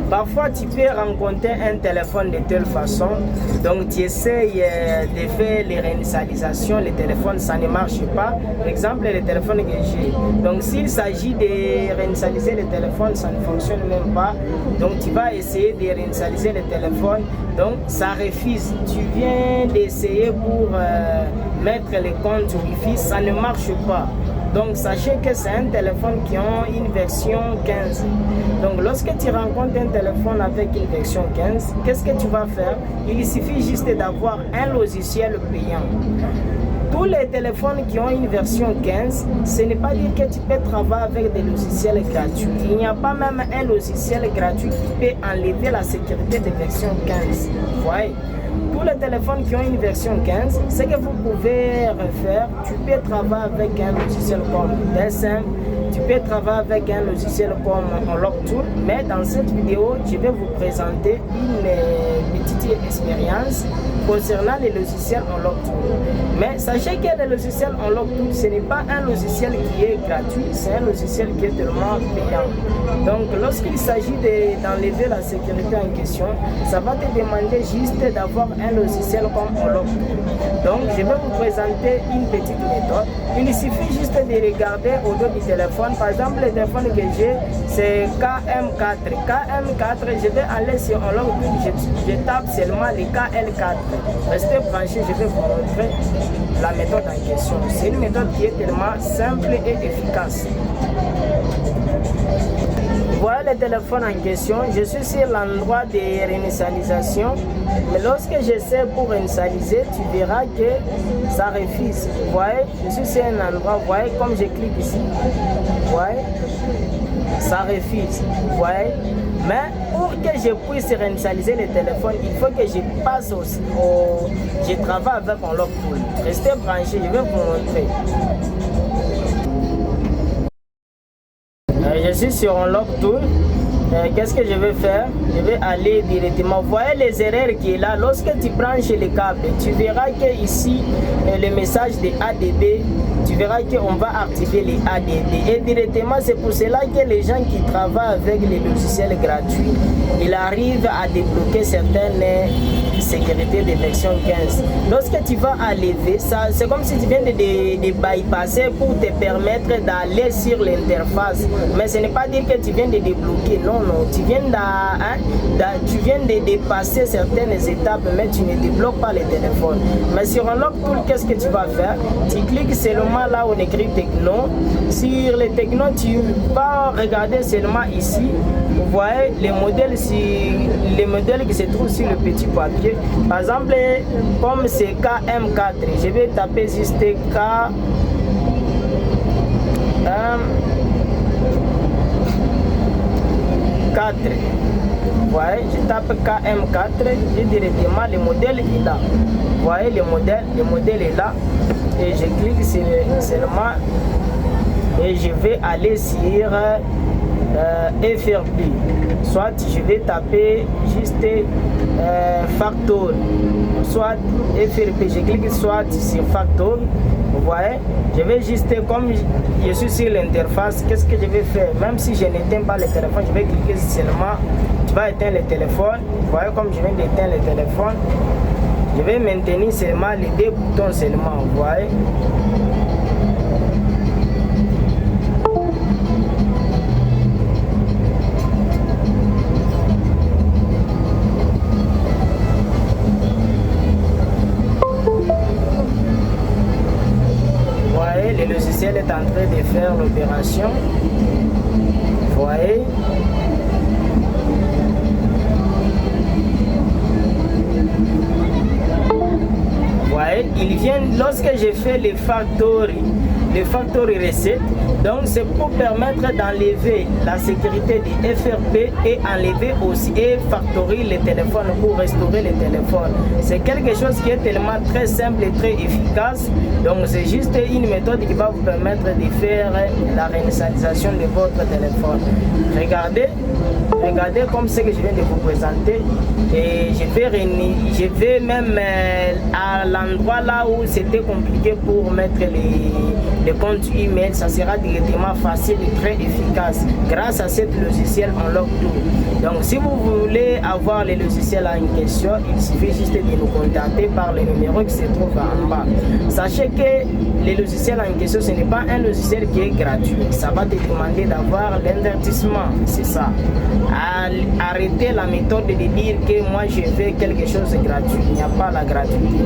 Parfois, tu peux rencontrer un téléphone de telle façon, donc tu essayes de faire les réinitialisations, le téléphone, ça ne marche pas. Par exemple, le téléphone que j'ai. Donc, s'il s'agit de réinitialiser le téléphone, ça ne fonctionne même pas. Donc, tu vas essayer de réinitialiser le téléphone, donc ça refuse. Tu viens d'essayer pour mettre les comptes Wi-Fi, ça ne marche pas. Donc sachez que c'est un téléphone qui a une version 15. Donc lorsque tu rencontres un téléphone avec une version 15, qu'est-ce que tu vas faire? Il suffit juste d'avoir un logiciel payant. Tous les téléphones qui ont une version 15, ce n'est pas dire que tu peux travailler avec des logiciels gratuits. Il n'y a pas même un logiciel gratuit qui peut enlever la sécurité de version 15. Vous voyez? Tous les téléphones qui ont une version 15, ce que vous pouvez refaire, tu peux travailler avec un logiciel comme DSM, tu peux travailler avec un logiciel comme Unlocktool, mais dans cette vidéo, je vais vous présenter une petite expérience concernant les logiciels Unlocktool. Mais sachez que le logiciel Unlocktool, ce n'est pas un logiciel qui est gratuit, c'est un logiciel qui est tellement payant. Donc lorsqu'il s'agit d'enlever la sécurité en question, ça va te demander juste d'avoir un logiciel comme Unlocktool. Donc je vais vous présenter une petite méthode. Il suffit juste de regarder au dos du téléphone. Par exemple, le téléphone que j'ai, c'est KM4. KM4, je vais aller sur Unlocktool, je tape seulement le KL4. Restez branchés, je vais vous montrer la méthode en question. C'est une méthode qui est tellement simple et efficace. Voilà le téléphone en question. Je suis sur l'endroit de réinitialisation. Mais lorsque j'essaie pour réinitialiser, tu verras que ça refuse. Vous voyez, je suis sur un endroit, vous voyez, comme je clique ici, vous voyez, ça refuse. Vous voyez. Mais pour que je puisse réinitialiser le téléphone, il faut que je passe je travaille avec Unlocktool. Restez branchés, je vais vous montrer. Je suis sur Unlocktool. Qu'est-ce que je vais faire? Je vais aller directement. Vous voyez les erreurs qui est là. Lorsque tu branches le câble, tu verras que ici le message de ADB, tu verras qu'on va activer les ADB. Et directement, c'est pour cela que les gens qui travaillent avec les logiciels gratuits, ils arrivent à débloquer certaines sécurités de version 15. Lorsque tu vas enlever ça, c'est comme si tu viens de bypasser pour te permettre d'aller sur l'interface. Mais ce n'est pas dire que tu viens de débloquer. Non, non, tu viens de dépasser certaines étapes, mais tu ne débloques pas le téléphone. Mais sur Unlocktool, qu'est-ce que tu vas faire? Tu cliques seulement là où on écrit Techno. Sur les Techno, tu vas regarder seulement ici. Vous voyez les modèles qui se trouvent sur le petit papier. Par exemple, comme c'est KM4, je vais taper juste KM4. Vous voyez, je tape KM4 et directement le modèle est là. Vous voyez le modèle est là. Et je clique seulement et je vais aller sur FRP. Soit je vais taper juste Factor, soit FRP, je clique soit sur Factor. Vous voyez, je vais juste, comme je suis sur l'interface, qu'est-ce que je vais faire? Même si je n'éteins pas le téléphone, je vais cliquer seulement, tu vas éteindre le téléphone. Vous voyez, comme je viens d'éteindre le téléphone, je vais maintenir seulement les deux boutons seulement. Vous voyez. Le logiciel est en train de faire l'opération. Vous voyez. Vous voyez, il vient lorsque j'ai fait le factory reset. Donc c'est pour permettre d'enlever la sécurité du FRP et enlever aussi et factory le téléphone pour restaurer le téléphone. C'est quelque chose qui est tellement très simple et très efficace. Donc c'est juste une méthode qui va vous permettre de faire la réinitialisation de votre téléphone. Regardez, Regardez comme ce que je viens de vous présenter. Et je vais même à l'endroit là où c'était compliqué pour mettre les comptes email. Ça sera directement facile et très efficace. Grâce à ce logiciel en log tout. Donc si vous voulez avoir les logiciels en question, il suffit juste de nous contacter par le numéro qui se trouve en bas. Sachez que les logiciels en question, ce n'est pas un logiciel qui est gratuit. Ça va te demander d'avoir l'investissement, c'est ça. Arrêtez la méthode de dire que moi je fais quelque chose de gratuit. Il n'y a pas la gratuité.